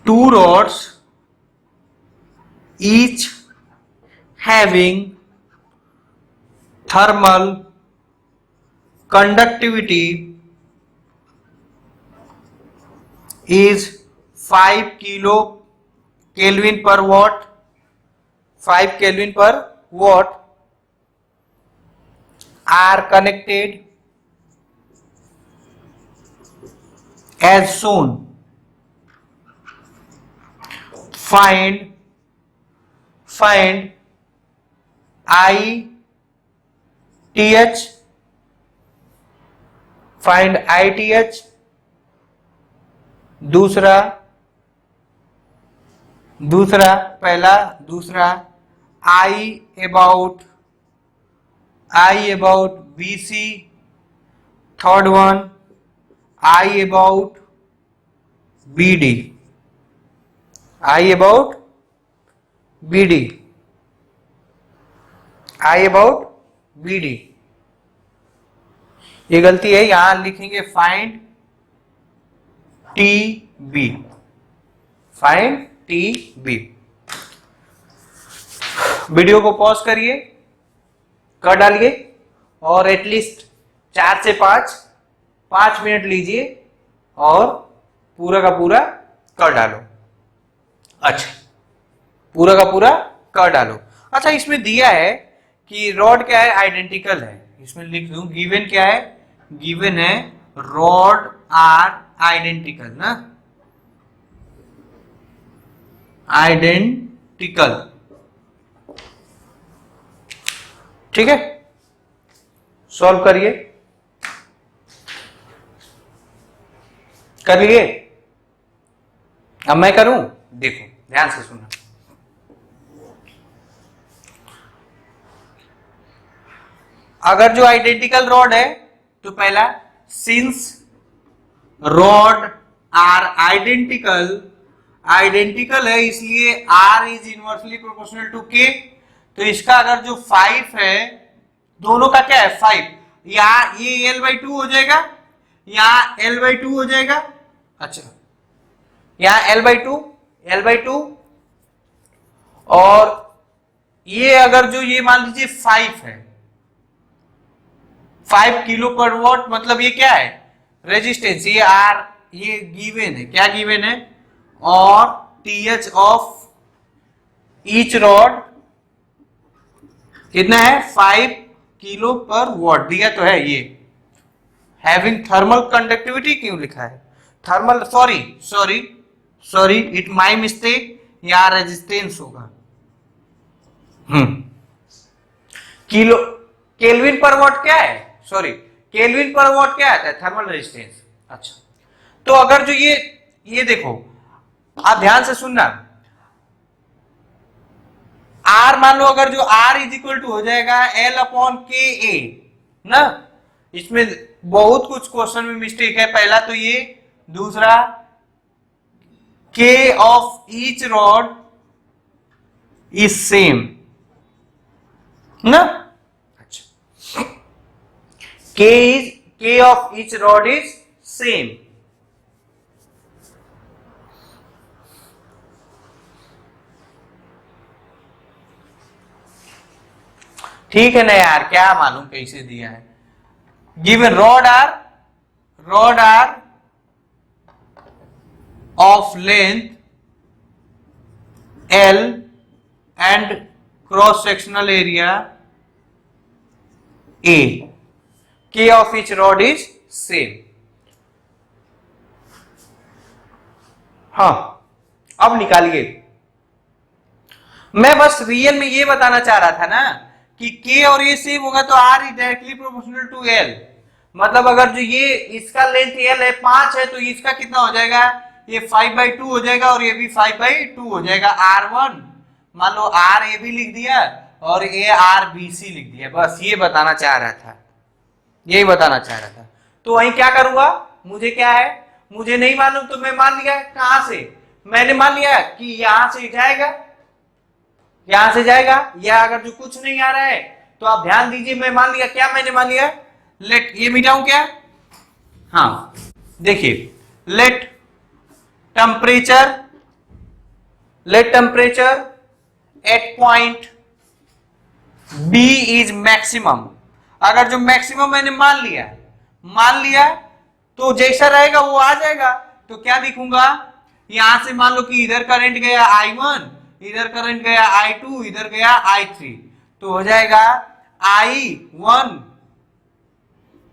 two rods each having thermal conductivity is 5 kilo Kelvin per watt, 5 Kelvin per watt are connected as shown. Find ITH, find ITH। दूसरा पहला, दूसरा I about BC, third one I about BD, I about BD। ये गलती है, यहां लिखेंगे find TB, find TB। Video को पॉज करिए, कर डालिए और एटलीस्ट 4 से 5 मिनट लीजिए और पूरा का पूरा कर डालो। अच्छा, पूरा का पूरा कर डालो। अच्छा, इसमें दिया है कि रॉड क्या है, आइडेंटिकल है। इसमें लिख दूं, गिवन क्या है, गिवन है रॉड आर आइडेंटिकल ना, आइडेंटिकल, ठीक है। सॉल्व करिए, कर लिए। अब मैं करूं, देखो ध्यान से सुनना। अगर जो आइडेंटिकल रॉड है तो पहला, सिंस रॉड आर आइडेंटिकल है इसलिए R is inversely proportional to K। तो इसका अगर जो 5 है, दोनों का क्या है 5, यहां ये L/2 हो जाएगा, यहां L/2 हो जाएगा। अच्छा, यहां L/2 और ये अगर जो ये मान लीजिए 5 है, 5 किलो पर वॉट, मतलब ये क्या है रेजिस्टेंस, ये R, ये गिवन है, क्या गिवन है, और TH ऑफ ईच रॉड कितना है 5 किलो पर वॉट दिया तो है ये। हैविंग थर्मल कंडक्टिविटी क्यों लिखा है thermal, sorry sorry sorry it my mistake, यहां रेजिस्टेंस होगा। किलो केल्विन पर वॉट क्या है, सॉरी केल्विन पर वॉट क्या आता है थर्मल रेजिस्टेंस। अच्छा तो अगर जो ये देखो आप ध्यान से सुनना, आर मान लो अगर जो आर इज इक्वल टू हो जाएगा एल अपॉन के ए ना, इसमें बहुत कुछ क्वेश्चन में मिस्टेक है। पहला तो ये, दूसरा K of each rod is same ना। अच्छा K of each rod is same. ठीक है ना यार, क्या मालूम कैसे दिया है। Given rod are of length L and cross sectional area A, K of each rod is same। हाँ अब निकालिए। मैं बस रियल में ये बताना चाह रहा था ना कि K और ये सेम होगा तो R is directly proportional to L। मतलब अगर जो ये इसका लेंथ L है 5 है तो इसका कितना हो जाएगा, ये 5/2 हो जाएगा और ये भी 5/2 हो जाएगा। R1 मान लो R A B लिख दिया और A R B C लिख दिया, बस ये बताना चाह रहा था, यही बताना चाह रहा था। तो वहीं क्या करूंगा, मुझे क्या है, मुझे नहीं मालूम तो मैं मान लिया कहां से, मैंने मान लिया कि यहां से जाएगा, यहां से जाएगा, या अगर जो कुछ नहीं आ रहा है तो आप ध्यान दीजिए, मैं मान लिया क्या, मैंने मान लिया लेट, ये मिटाऊं क्या, हाँ देखिए let temperature at point B is maximum. अगर जो मैक्सिमम मैंने मान लिया तो जैसा रहेगा वो आ जाएगा। तो क्या लिखूंगा, यहां से मान लो कि इधर करंट गया I1, इधर करंट गया I2, इधर गया I3, तो हो जाएगा I1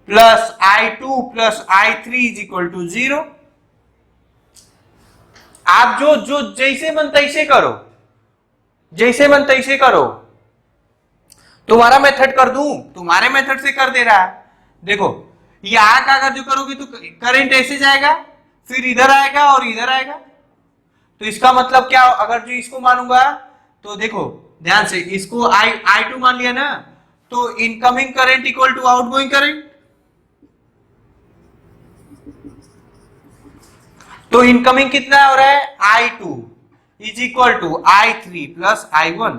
plus I2 plus I3 is equal to 0। आप जो जैसे मन तैसे करो, जैसे मन तैसे करो, तुम्हारा मेथड कर दूं, तुम्हारे मेथड से कर दे रहा है। देखो यहां का अगर जो करोगे तो करंट ऐसे जाएगा, फिर इधर आएगा और इधर आएगा, तो इसका मतलब क्या, अगर जो इसको मानूंगा तो देखो ध्यान से, इसको I2 मान लिया ना, तो incoming current equal to outgoing current, तो इनकमिंग कितना हो रहा है I2 is equal to I3 plus I1।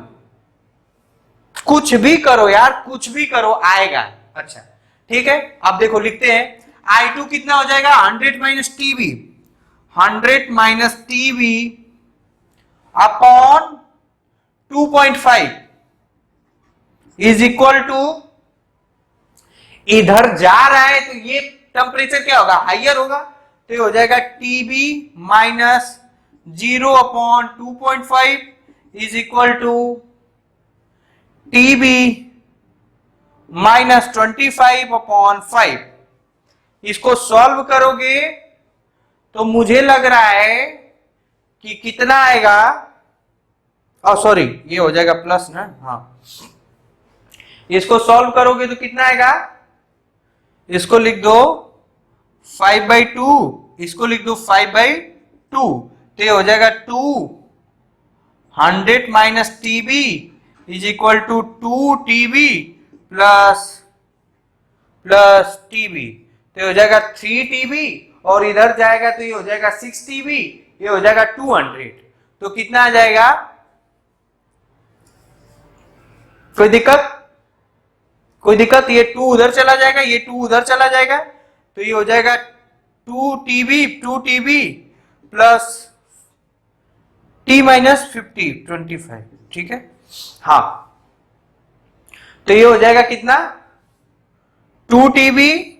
कुछ भी करो यार, कुछ भी करो आएगा। अच्छा ठीक है, अब देखो लिखते हैं I2 कितना हो जाएगा 100 minus TB, 100 minus TB upon 2.5 is equal to, इधर जा रहा है तो ये टेम्परेचर क्या होगा, हाइयर होगा, तो ये हो जाएगा TB minus 0 upon 2.5 is equal to TB minus 25 upon 5। इसको सॉल्व करोगे तो मुझे लग रहा है कि कितना आएगा, सॉरी ये हो जाएगा प्लस ना, हाँ इसको सॉल्व करोगे तो कितना आएगा, इसको लिख दो 5/2, इसको लिख दो 5/2, तो ये हो जाएगा 200 minus TB is equal to 2 TB plus TB, तो ये हो जाएगा 3 टीबी और इधर जाएगा तो ये हो जाएगा 6 टीबी, ये हो जाएगा 200। तो कितना आ जाएगा, कोई दिक्कत, ये 2 उधर चला जाएगा, ये 2 उधर चला जाएगा, तो ये हो जाएगा 2 टीबी प्लस टी माइनस 25, ठीक है। हाँ तो ये हो जाएगा कितना, 2 टीबी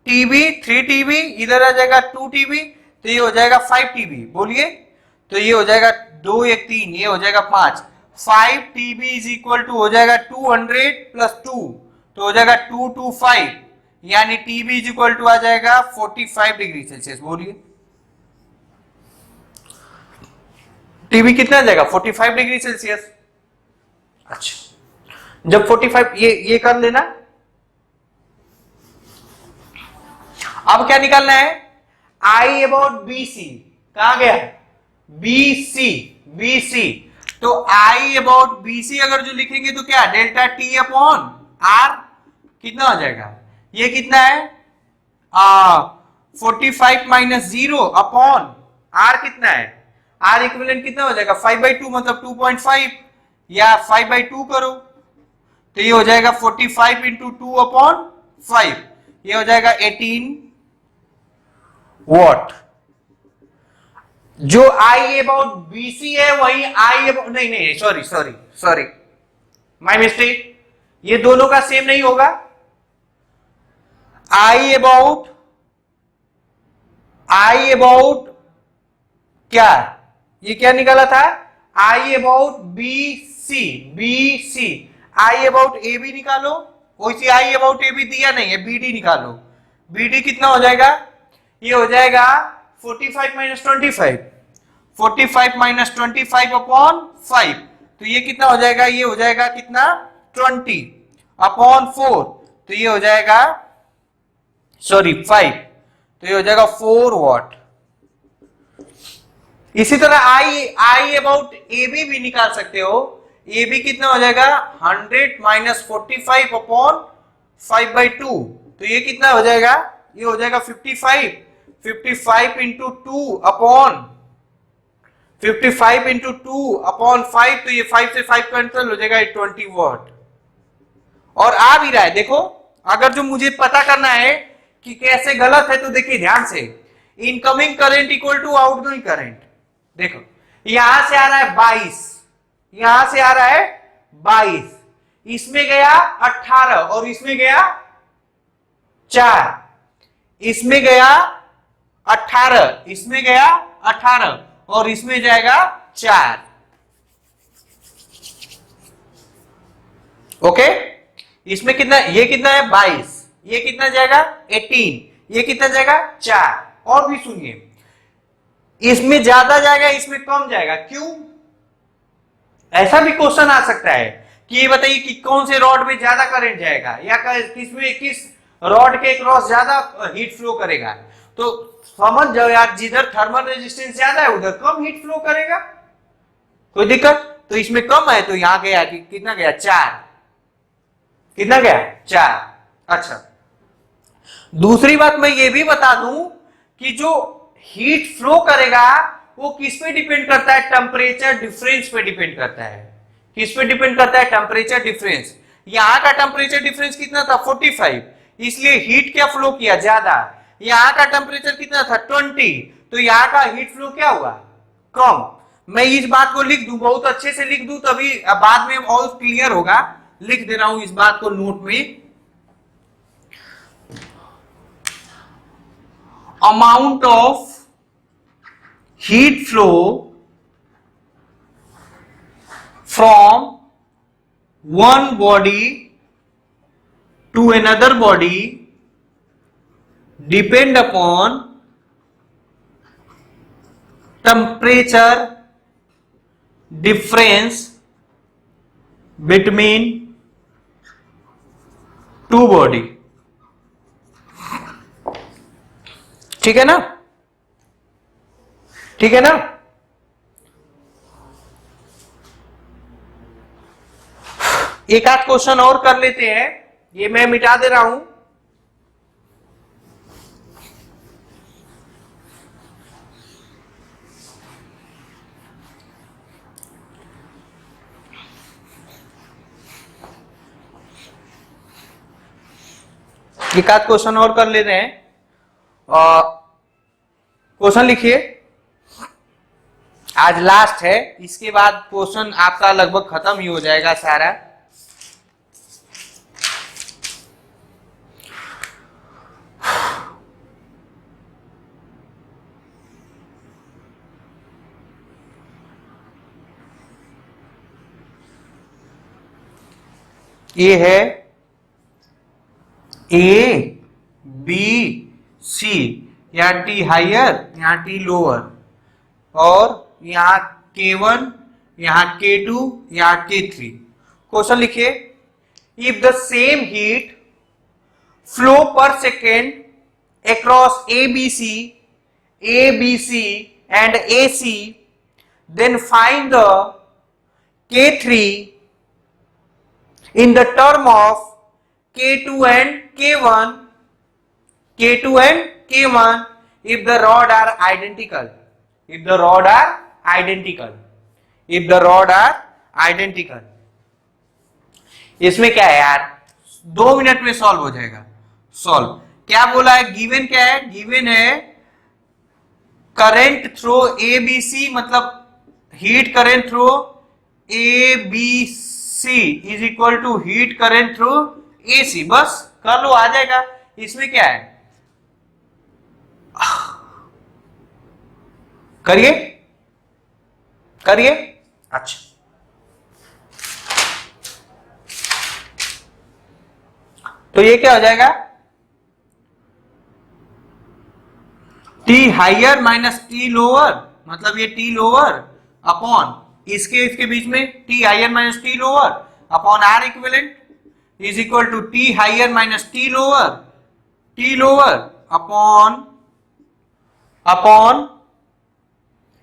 3 टीबी, इधर आ जाएगा 2 टीबी, तो ये हो जाएगा 5 टीबी, बोलिए, तो ये हो जाएगा 2 1 3, ये हो जाएगा 5, 5 TB इज इक्वल टू हो जाएगा 200 प्लस 2, तो हो जाएगा 225, यानी TB इज इक्वल टू आ जाएगा 45 डिग्री सेल्सियस। बोलिए TB कितना आ जाएगा 45 डिग्री सेल्सियस। अच्छा, जब 45 ये कर लेना। अब क्या निकालना है, आई अबाउट BC, कहा गया BC, BC, तो आई अबाउट BC अगर जो लिखेंगे तो क्या डेल्टा T अपॉन R कितना हो जाएगा, ये कितना है 45 माइनस 0 अपॉन R कितना है, R इक्विवेलेंट कितना हो जाएगा 5/2 मतलब 2.5, या 5/2 करो तो ये हो जाएगा 45 इंटू 2 अपॉन 5, ये हो जाएगा 18 वॉट। जो आई अबाउट BC है वही आई अबाउट, नहीं sorry sorry sorry my mistake, ये दोनों का सेम नहीं होगा। आई अबाउट क्या, ये क्या निकाला था, आई about BC, I about AB निकालो, वैसे आई अबाउट AB दिया नहीं है, BD निकालो, BD कितना हो जाएगा, ये हो जाएगा 45 माइनस 25, 45 माइनस 25 अपॉन 5, तो ये कितना हो जाएगा, ये हो जाएगा कितना 20 अपॉन 4, तो ये हो जाएगा सॉरी 5, तो ये हो जाएगा 4 वॉट। इसी तरह आई अबाउट AB भी निकाल सकते हो, AB कितना हो जाएगा 100 माइनस 45 अपॉन 5/2, तो ये कितना हो जाएगा, ये हो जाएगा 55 इंटू 2 अपॉन 55 इंटू 2 अपॉन 5, तो ये 5 से 5 कैंसिल हो जाएगा 20 वॉट। और आ भी रहा है, देखो अगर जो मुझे पता करना है कि कैसे गलत है तो देखिए ध्यान से, incoming current equal to outgoing current, देखो यहां से आ रहा है 22, यहां से आ रहा है 22, इसमें गया 18 और इसमें गया 4, इसमें गया 18, इसमें गया 18 और इसमें जाएगा 4, ओके। इसमें कितना, ये कितना है 22, ये कितना जाएगा 18, ये कितना जाएगा 4, और भी सुनिए इसमें ज्यादा जाएगा इसमें कम जाएगा, क्यों, ऐसा भी क्वेश्चन आ सकता है कि ये बताइए कि कौन से रॉड में ज्यादा करंट जाएगा या किस रॉड के क्रॉस ज्यादा हीट फ्लो करेगा, तो समझ जाओ यार जिधर थर्मल रेजिस्टेंस ज्यादा है उधर कम हीट फ्लो करेगा, कोई दिक्कत, तो इसमें कम है तो यहां गया कि कितना गया 4, कितना गया 4। अच्छा, दूसरी बात मैं ये भी बता दूं कि जो हीट फ्लो करेगा वो किस पे डिपेंड करता है, टेम्परेचर डिफरेंस पे डिपेंड करता है, किस पे डिपेंड करता है, टेम्परेचर डिफरेंस। यहां का टेम्परेचर डिफरेंस कितना था 45, इसलिए हीट क्या फ्लो किया ज्यादा, यहां का टेम्परेचर कितना था 20, तो यहां का हीट फ्लो क्या हुआ कम। मैं इस बात को लिख दूं, बहुत अच्छे से लिख दूं तभी बाद में और क्लियर होगा, लिख दे रहा हूं इस बात को नोट में, amount of heat flow from one body to another body depend upon temperature difference between two body, ठीक है ना, ठीक है ना। एक आध क्वेश्चन और कर लेते हैं, ये मैं मिटा दे रहा हूं, एक आध क्वेश्चन और कर लेते हैं। क्वेश्चन लिखिए, आज लास्ट है, इसके बाद क्वेश्चन आपका लगभग खत्म ही हो जाएगा सारा। ये है ए बी सी, यहाँ टी हायर, यहाँ टी लोअर, और यहाँ K1, यहाँ K2, यहाँ K3। क्वेश्चन लिखिए, if the same heat flow पर second across ABC and AC, then find the K3 in the term of K2 and K1 if the rod are identical, if the rod are identical, if the rod are identical। इसमें क्या है यार, 2 मिनट में सॉल्व हो जाएगा। सॉल्व क्या बोला है, गिवन क्या है, गिवन है करंट थ्रू ABC, मतलब heat current through ABC is equal to heat current through AC। बस कर लो, आ जाएगा। इसमें क्या है, करिए करिए। अच्छा, तो ये क्या हो जाएगा, T higher minus T lower, मतलब ये टी लोअर अपॉन इसके बीच में T higher minus T lower upon R equivalent is equal to T higher minus T lower upon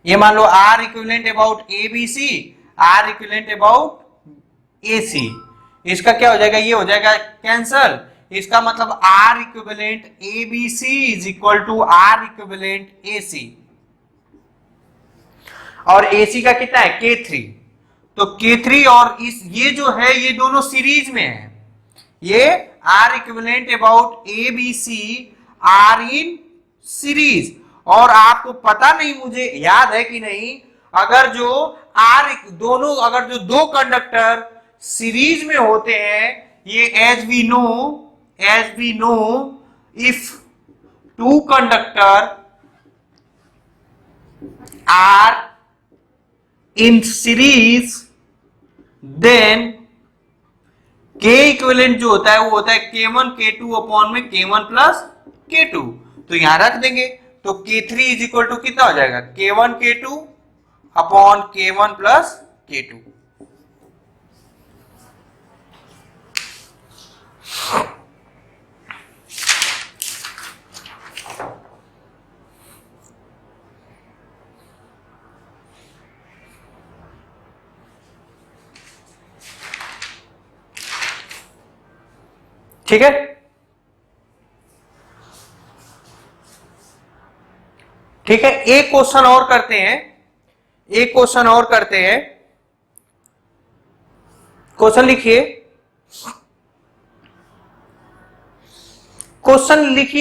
ये मान लो R equivalent about ABC, R equivalent about AC. इसका क्या हो जाएगा, ये हो जाएगा कैंसल। इसका मतलब R equivalent ABC is equal to R equivalent AC, और एसी का कितना है K3। तो K3 और ये जो है ये दोनों सीरीज में है, ये R equivalent about ABC are in series. और आपको पता नहीं, मुझे याद है कि नहीं, अगर जो अगर जो दो कंडक्टर सीरीज में होते हैं, ये as we know if two conductor are in series then K equivalent जो होता है वो होता है K1 K2 अपॉन में K1 प्लस K2। तो यहां रख देंगे, तो K3 इज इक्वल टू कितना हो जाएगा, K1 K2 upon K1 plus K2। ठीक है, ठीक है। एक क्वेश्चन और करते हैं, क्वेश्चन लिखिए,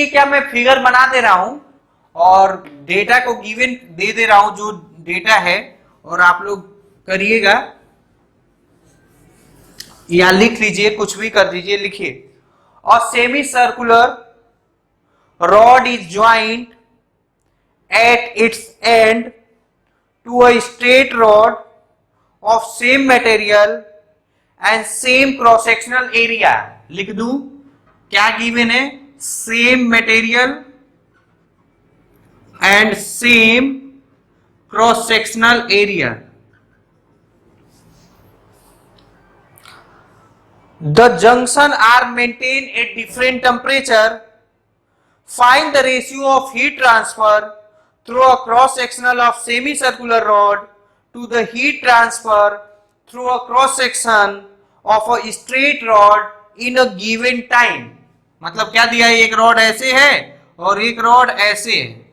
क्या मैं फिगर बना दे रहा हूं और डेटा को गिवन दे दे रहा हूं, जो डेटा है, और आप लोग करिएगा या लिख लीजिए, कुछ भी कर दीजिए। लिखिए, और semi circular rod is joint at its end to a straight rod of same material and same cross sectional area। लिख दूं, क्या गिवन है, same material and same cross sectional area. The junction are maintained at different temperature. Find the ratio of heat transfer through a cross sectional of semicircular rod to the heat transfer through a cross section of a straight rod in a given time। मतलब क्या दिया है, एक रॉड ऐसे है और एक रॉड ऐसे है,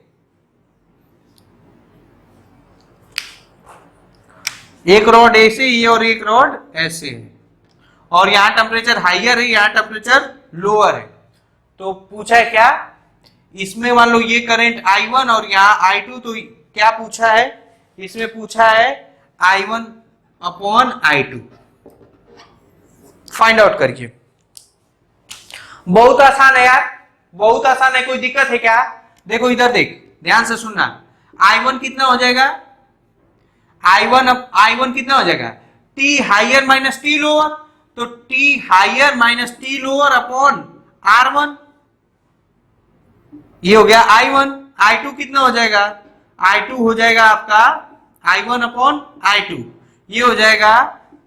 एक रॉड ऐसे ही है और एक रॉड ऐसे है, और यहां टेम्परेचर हाइयर है, यहां टेम्परेचर लोअर है। तो पूछा है क्या, इसमें मान लो ये करंट I1 और यहाँ I2, तो क्या पूछा है, इसमें पूछा है I1 upon I2। Find out करिए, बहुत आसान है यार, बहुत आसान है। कोई दिक्कत है क्या, देखो इधर देख, ध्यान से सुनना। I1 कितना हो जाएगा, I1 कितना हो जाएगा, T higher minus T lower. तो T higher minus T lower upon R1, ये हो गया I1। I2 कितना हो जाएगा, I2 हो जाएगा आपका I1 अपॉन I2, ये हो जाएगा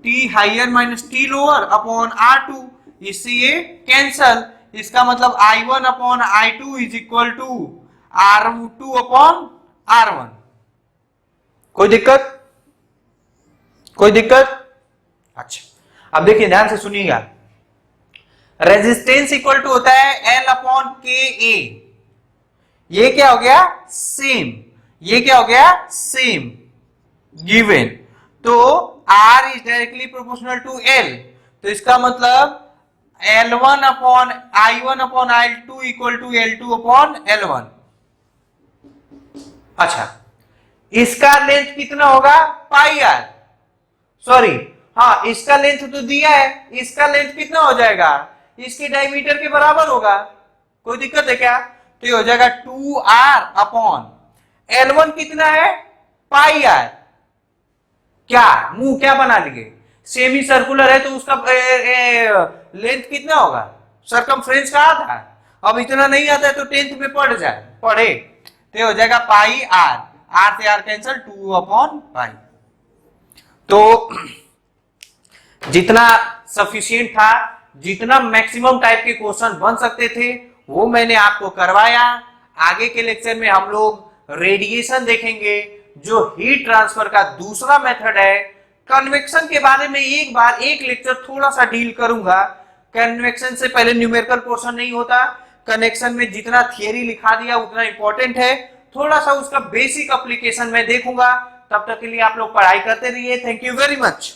T higher minus T lower upon R2, इससे ये कैंसल। इसका मतलब I1 upon I2 is equal to R2 upon R1। कोई दिक्कत, कोई दिक्कत? अच्छा, अब देखिए ध्यान से सुनिएगा। रेजिस्टेंस इक्वल टू होता है L अपॉन के ए, ये क्या हो गया सेम, ये क्या हो गया सेम गिवन। तो R is directly proportional to L, तो इसका मतलब L1 upon I1 upon I2 equal to L2 upon L1। अच्छा, इसका लेंथ कितना होगा पाई आर, सॉरी हाँ इसका लेंथ तो दिया है, इसका लेंथ कितना हो जाएगा, इसके डायमीटर के बराबर होगा। कोई दिक्कत है क्या? तो ये हो जाएगा 2R अपॉन L1 कितना है पाई आर। क्या मुंह क्या बना लिए, सेमी सर्कुलर है तो उसका लेंथ कितना होगा, सरकमफ्रेंस का आधा। अब इतना नहीं आता है तो 10th में पढ़े तो हो जाएगा पाई आर, आर से आर कैंसल 2 अपॉन पाई। तो जितना सफिशिएंट था, जितना मैक्सिमम टाइप के क्वेश्चन बन सकते थे वो मैंने आपको करवाया। आगे के लेक्चर में हम लोग रेडिएशन देखेंगे, जो हीट ट्रांसफर का दूसरा मेथड है। कन्वेक्शन के बारे में एक बार एक लेक्चर थोड़ा सा डील करूंगा। कन्वेक्शन से पहले न्यूमेरिकल पोर्शन नहीं होता, कनेक्शन में जितना थियरी लिखा दिया उतना इंपॉर्टेंट है, थोड़ा सा उसका बेसिक एप्लीकेशन में देखूंगा। तब तक के लिए आप लोग पढ़ाई करते रहिए। Thank you very much.